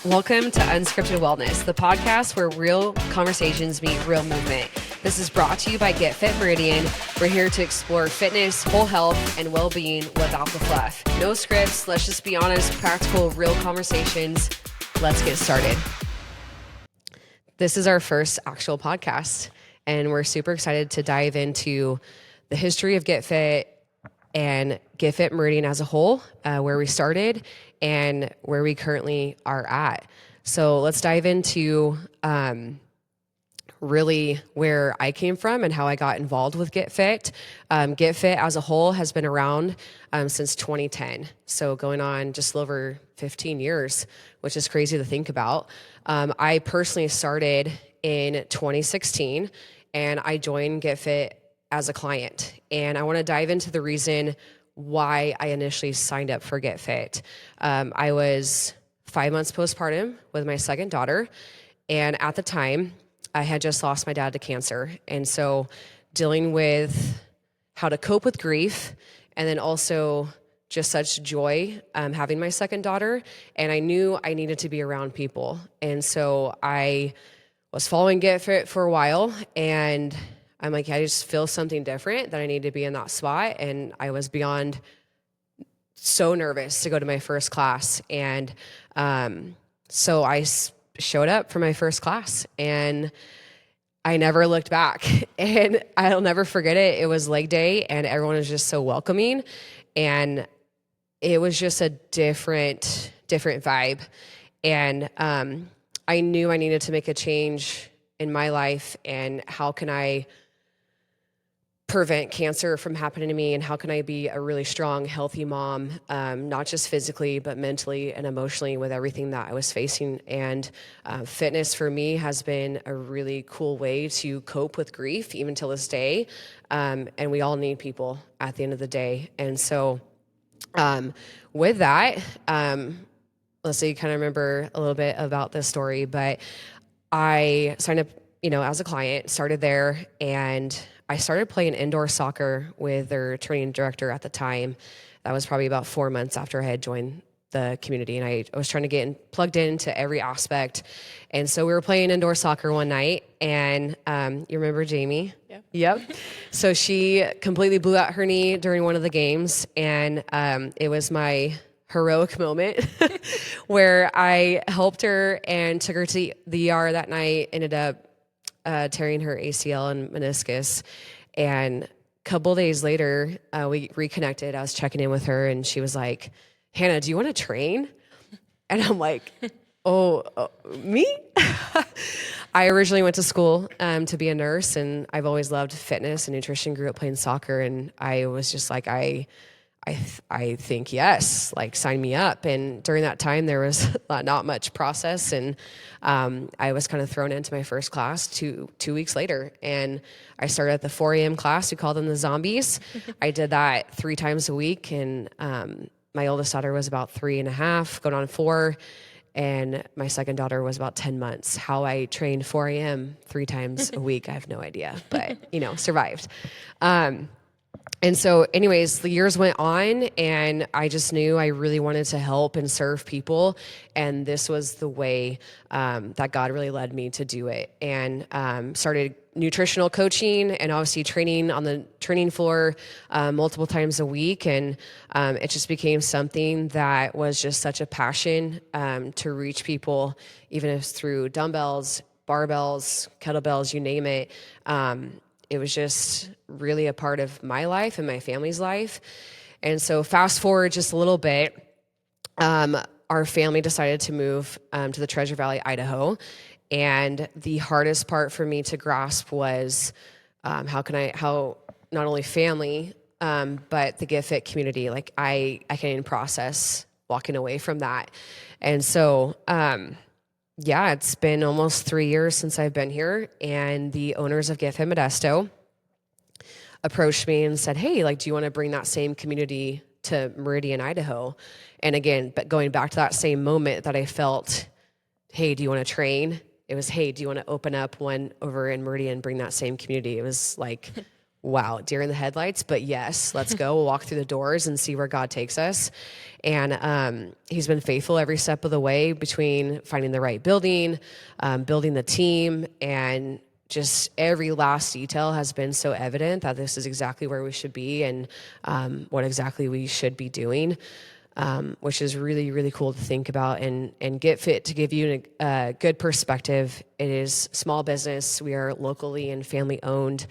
Welcome to Unscripted Wellness, the podcast where real conversations meet real movement. This is brought to you by Get Fit Meridian. We're here to explore fitness, whole health, and well-being without the fluff. No scripts, let's just be honest, practical, real conversations. Let's get started. This is our first actual podcast, and we're super excited to dive into the history of Get Fit and Get Fit Meridian as a whole, where we started and where we currently are at. So let's dive into really where I came from and how I got involved with Get Fit. Get Fit as a whole has been around since 2010. So going on just a little over 15 years, which is crazy to think about. I personally started in 2016 and I joined Get Fit as a client. And I want to dive into the reason why I initially signed up for Get Fit. I was 5 months postpartum with my second daughter. And at the time, I had just lost my dad to cancer. And so dealing with how to cope with grief and then also just such joy having my second daughter. And I knew I needed to be around people. And so I was following Get Fit for a while, and I'm like, I just feel something different, that I need to be in that spot. And I was beyond so nervous to go to my first class. And so I showed up for my first class and I never looked back. And I'll never forget it. It was leg day and everyone was just so welcoming. And it was just a different vibe. And I knew I needed to make a change in my life, and how can I prevent cancer from happening to me, and how can I be a really strong, healthy mom, not just physically, but mentally and emotionally with everything that I was facing. And fitness for me has been a really cool way to cope with grief, even till this day. And we all need people at the end of the day. And so with that, let's say you kind of remember a little bit about this story, but I signed up, as a client, started there, and I started playing indoor soccer with their training director at the time. That was probably about 4 months after I had joined the community, and I was trying to get plugged into every aspect. And so we were playing indoor soccer one night, and you remember Jamie? Yeah. Yep. So she completely blew out her knee during one of the games, and it was my heroic moment where I helped her and took her to the ER that night, ended up tearing her ACL and meniscus. And a couple days later, we reconnected. I was checking in with her and she was like, Hannah, do you want to train? And I'm like, me? I originally went to school to be a nurse, and I've always loved fitness and nutrition, grew up playing soccer. And I was just like, I think yes, like sign me up. And during that time, there was not much process, and I was kind of thrown into my first class two weeks later. And I started at the 4 a.m. class. We called them the zombies. I did that 3 times a week, and my oldest daughter was about 3.5, going on 4, and my second daughter was about 10 months. How I trained 4 a.m. 3 times a week, I have no idea, but survived. And so anyways, the years went on, and I just knew I really wanted to help and serve people. And this was the way that God really led me to do it. And started nutritional coaching and obviously training on the training floor multiple times a week. And it just became something that was just such a passion to reach people, even if it's through dumbbells, barbells, kettlebells, you name it. It was just really a part of my life and my family's life. And so fast forward just a little bit, our family decided to move to the Treasure Valley, Idaho. And the hardest part for me to grasp was how not only family, but the Get Fit community, like I can't even process walking away from that. And so, yeah, it's been almost 3 years since I've been here, and the owners of Get Fit Modesto approached me and said, hey, do you want to bring that same community to Meridian, Idaho? And again, but going back to that same moment that I felt, hey, do you want to train? It was, hey, do you want to open up one over in Meridian, bring that same community? It was like, wow, deer in the headlights, but yes, let's go. We'll walk through the doors and see where God takes us. And he's been faithful every step of the way between finding the right building, building the team, and just every last detail has been so evident that this is exactly where we should be and what exactly we should be doing. Which is really, really cool to think about and Get Fit, to give you a good perspective. It is small business. We are locally and family owned.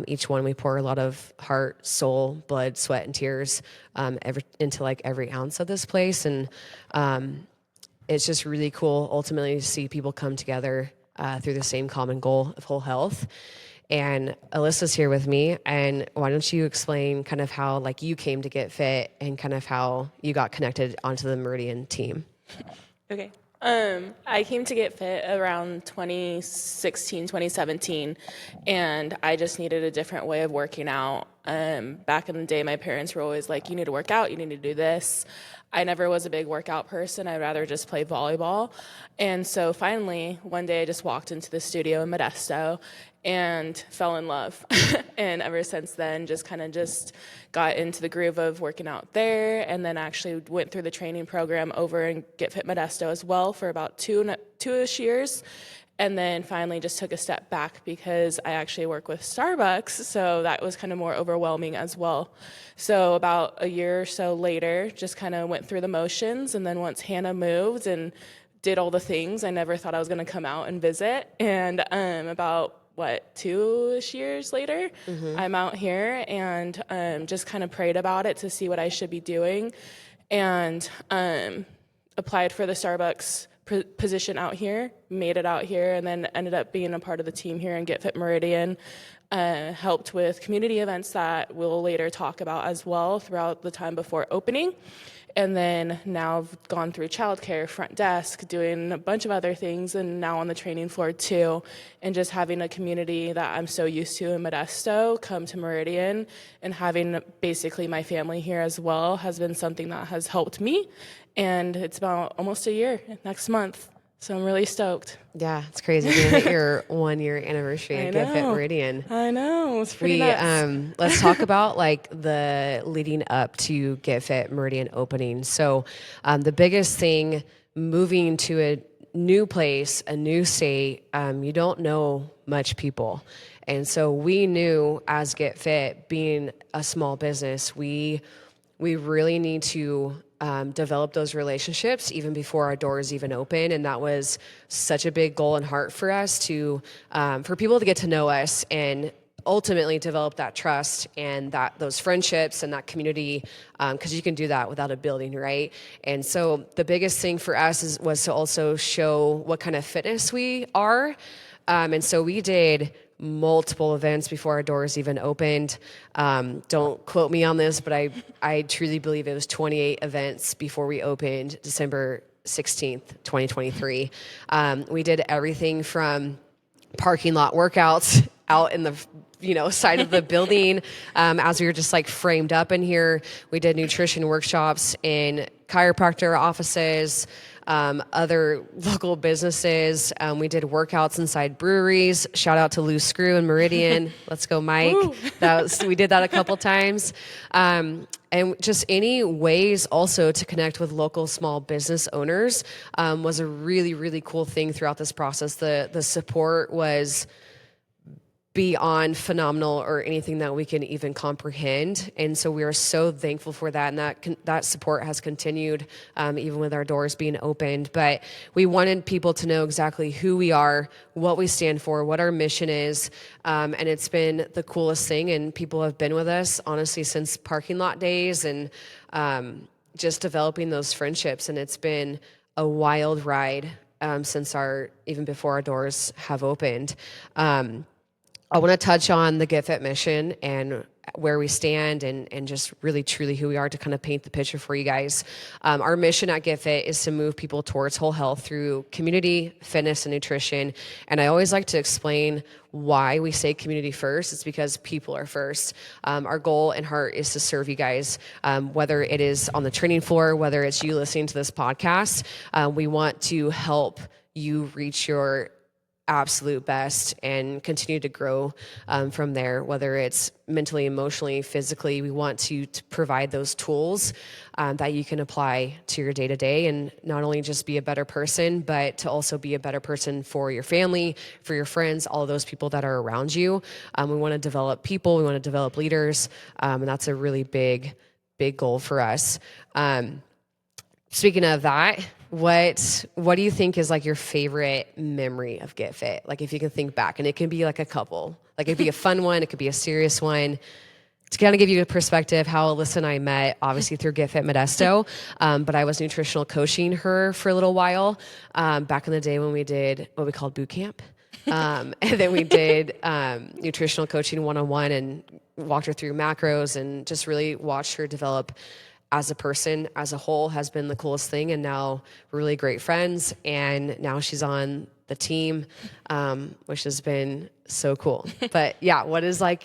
Each one, we pour a lot of heart, soul, blood, sweat, and tears into like every ounce of this place. And it's just really cool ultimately to see people come together through the same common goal of whole health. And Alyssa's here with me, and why don't you explain kind of how like you came to Get Fit and kind of how you got connected onto the Meridian team? Okay. I came to Get Fit around 2016, 2017, and I just needed a different way of working out. Back in the day, my parents were always like, you need to work out, you need to do this. I never was a big workout person. I'd rather just play volleyball. And so finally, one day I just walked into the studio in Modesto and fell in love. And ever since then, just got into the groove of working out there, and then actually went through the training program over in Get Fit Modesto as well for about two-ish years. And then finally just took a step back because I actually work with Starbucks, so that was kind of more overwhelming as well. So about a year or so later, just kind of went through the motions, and then once Hannah moved and did all the things, I never thought I was going to come out and visit. And about 2-ish years later, I'm out here and just kind of prayed about it to see what I should be doing, and applied for the Starbucks position out here, made it out here, and then ended up being a part of the team here in Get Fit Meridian. Helped with community events that we'll later talk about as well throughout the time before opening. And then now I've gone through childcare, front desk, doing a bunch of other things, and now on the training floor too. And just having a community that I'm so used to in Modesto come to Meridian, and having basically my family here as well has been something that has helped me. And it's about almost a year next month. So I'm really stoked. Yeah, it's crazy. You're gonna hit your 1-year anniversary at Get Fit Meridian. I know, it's pretty nuts. Let's talk about like the leading up to Get Fit Meridian opening. So the biggest thing, moving to a new place, a new state, you don't know much people. And so we knew as Get Fit, being a small business, we really need to develop those relationships even before our doors even open. And that was such a big goal and heart for us to, for people to get to know us and ultimately develop that trust and those friendships and that community, because you can do that without a building, right? And so the biggest thing for us was to also show what kind of fitness we are. And so we did multiple events before our doors even opened. Don't quote me on this, but I truly believe it was 28 events before we opened December 16th, 2023. We did everything from parking lot workouts out in the side of the building as we were just like framed up in here. We did nutrition workshops in chiropractor offices, other local businesses. We did workouts inside breweries. Shout out to Loose Screw and Meridian. Let's go, Mike. We did that a couple times. And just any ways also to connect with local small business owners was a really, really cool thing throughout this process. The support was beyond phenomenal or anything that we can even comprehend. And so we are so thankful for that. And that support has continued even with our doors being opened. But we wanted people to know exactly who we are, what we stand for, what our mission is. And it's been the coolest thing. And people have been with us, honestly, since parking lot days and just developing those friendships. And it's been a wild ride since even before our doors have opened. I want to touch on the Get Fit mission and where we stand and just really truly who we are to kind of paint the picture for you guys. Our mission at Get Fit is to move people towards whole health through community, fitness, and nutrition. And I always like to explain why we say community first. It's because people are first. Our goal and heart is to serve you guys, whether it is on the training floor, whether it's you listening to this podcast. We want to help you reach your absolute best and continue to grow from there, whether it's mentally, emotionally, physically. We want to provide those tools that you can apply to your day-to-day and not only just be a better person, but to also be a better person for your family, for your friends, all of those people that are around you. We want to develop people, we want to develop leaders, and that's a really big goal for us. Speaking of that, what do you think is like your favorite memory of Get Fit? Like if you can think back, and it can be like a couple, like it could be a fun one, it could be a serious one. To kind of give you a perspective, how Alyssa and I met, obviously through Get Fit Modesto, but I was nutritional coaching her for a little while back in the day when we did what we called boot camp. And then we did nutritional coaching one-on-one and walked her through macros and just really watched her develop as a person, as a whole, has been the coolest thing. And now we're really great friends. And now she's on the team, which has been so cool. But yeah, what is a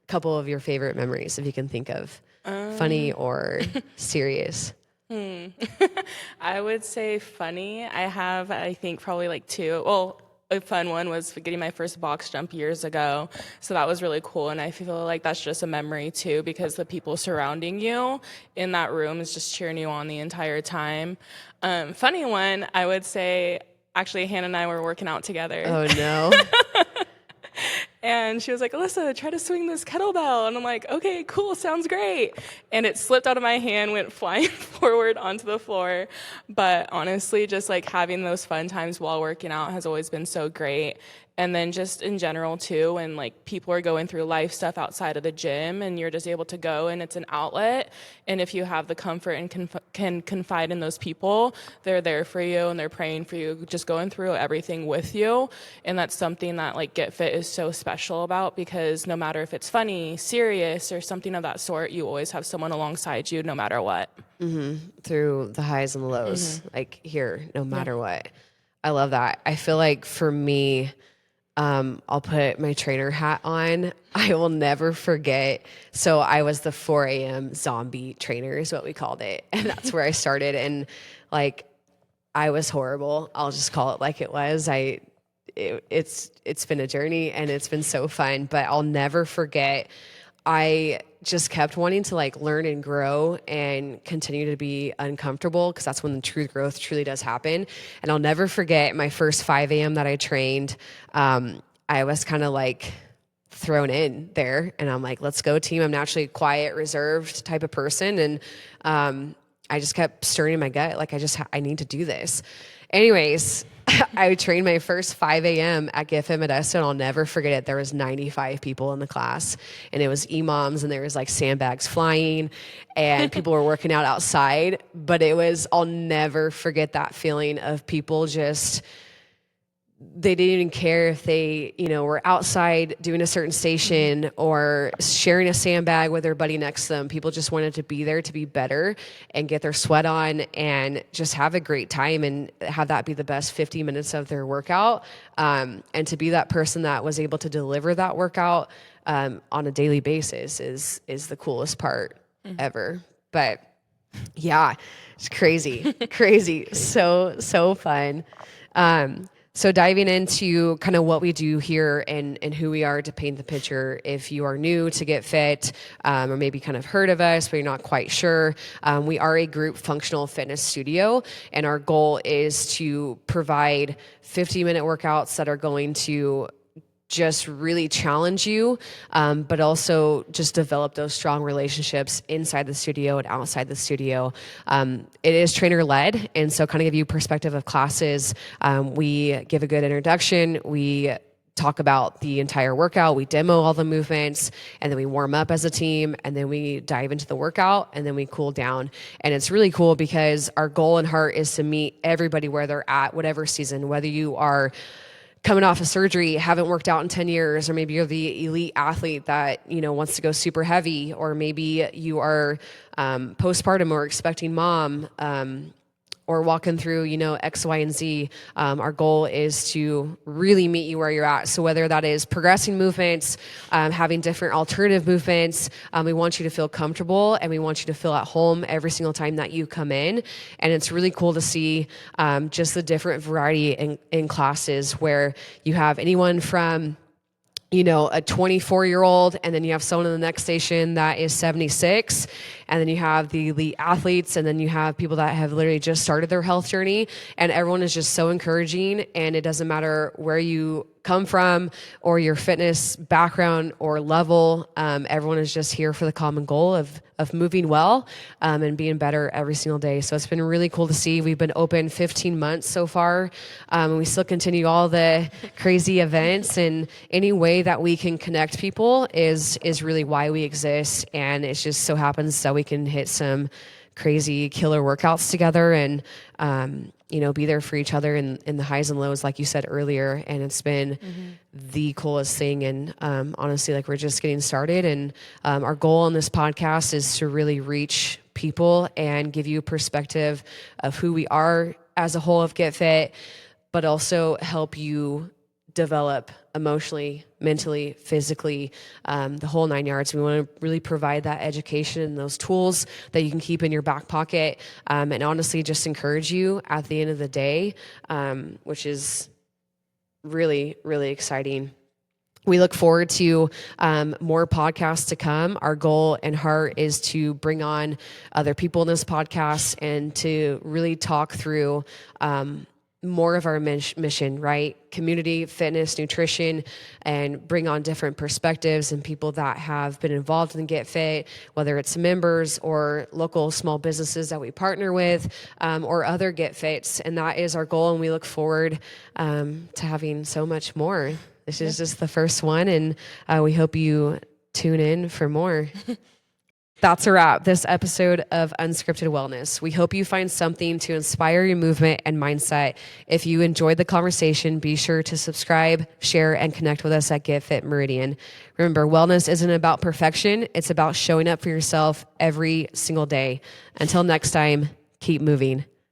couple of your favorite memories, if you can think of, funny or serious? I would say funny. I have, I think, probably like two. Well, a fun one was getting my first box jump years ago. So that was really cool. And I feel like that's just a memory too, because the people surrounding you in that room is just cheering you on the entire time. Funny one, I would say, actually, Hannah and I were working out together. Oh, no. And she was like, Alyssa, try to swing this kettlebell. And I'm like, okay, cool, sounds great. And it slipped out of my hand, went flying forward onto the floor. But honestly, just like having those fun times while working out has always been so great. And then just in general too, when like people are going through life stuff outside of the gym and you're just able to go and it's an outlet. And if you have the comfort and can confide in those people, they're there for you and they're praying for you, just going through everything with you. And that's something that like Get Fit is so special about, because no matter if it's funny, serious, or something of that sort, you always have someone alongside you no matter what. Mm-hmm. Through the highs and the lows, like here, no matter what. I love that. I feel like for me, I'll put my trainer hat on. I will never forget. So I was the 4 a.m. zombie trainer is what we called it. And that's where I started. And like, I was horrible. I'll just call it like it was. It's been a journey and it's been so fun, but I'll never forget. I just kept wanting to like learn and grow and continue to be uncomfortable, because that's when the true growth truly does happen. And I'll never forget my first 5 a.m. that I trained. I was kind of like thrown in there and I'm like, let's go team. I'm naturally a quiet, reserved type of person. And I just kept stirring in my gut. Like I need to do this. Anyways, I trained my first 5 a.m. at Get Fit Modesto, and I'll never forget it. There was 95 people in the class, and it was imams, and there was like sandbags flying, and people were working out outside. But I'll never forget that feeling of people just, they didn't even care if they, were outside doing a certain station or sharing a sandbag with their buddy next to them. People just wanted to be there to be better and get their sweat on and just have a great time and have that be the best 50 minutes of their workout. And to be that person that was able to deliver that workout on a daily basis is the coolest part ever. But yeah, it's crazy. So fun. So diving into kind of what we do here and who we are, to paint the picture, if you are new to Get Fit or maybe kind of heard of us, but you're not quite sure, we are a group functional fitness studio, and our goal is to provide 50-minute workouts that are going to just really challenge you, but also just develop those strong relationships inside the studio and outside the studio. It is trainer-led, and so kind of give you perspective of classes. We give a good introduction. We talk about the entire workout. We demo all the movements, and then we warm up as a team, and then we dive into the workout, and then we cool down. And it's really cool because our goal and heart is to meet everybody where they're at, whatever season, whether you are coming off of surgery, haven't worked out in 10 years, or maybe you're the elite athlete that, wants to go super heavy, or maybe you are postpartum or expecting mom, or walking through, X, Y, and Z. Our goal is to really meet you where you're at. So whether that is progressing movements, having different alternative movements, we want you to feel comfortable and we want you to feel at home every single time that you come in. And it's really cool to see just the different variety in classes where you have anyone from a 24-year-old, and then you have someone in the next station that is 76, and then you have the elite athletes, and then you have people that have literally just started their health journey, and everyone is just so encouraging, and it doesn't matter where you come from or your fitness background or level. Everyone is just here for the common goal of moving well and being better every single day. So it's been really cool to see. We've been open 15 months so far, and we still continue all the crazy events, and any way that we can connect people is really why we exist. And it just so happens that we can hit some crazy killer workouts together and be there for each other in the highs and lows, like you said earlier. And it's been the coolest thing. And honestly, we're just getting started. And our goal on this podcast is to really reach people and give you a perspective of who we are as a whole of Get Fit, but also help you develop emotionally, mentally, physically, the whole 9 yards. We want to really provide that education and those tools that you can keep in your back pocket, and honestly just encourage you at the end of the day, which is really, really exciting. We look forward to more podcasts to come. Our goal and heart is to bring on other people in this podcast and to really talk through more of our mission, right? Community, fitness, nutrition, and bring on different perspectives and people that have been involved in Get Fit, whether it's members or local small businesses that we partner with, or other Get Fits. And that is our goal. And we look forward to having so much more. This is just the first one. And we hope you tune in for more. That's a wrap. This episode of Unscripted Wellness. We hope you find something to inspire your movement and mindset. If you enjoyed the conversation, be sure to subscribe, share, and connect with us at Get Fit Meridian. Remember, wellness isn't about perfection. It's about showing up for yourself every single day. Until next time, keep moving.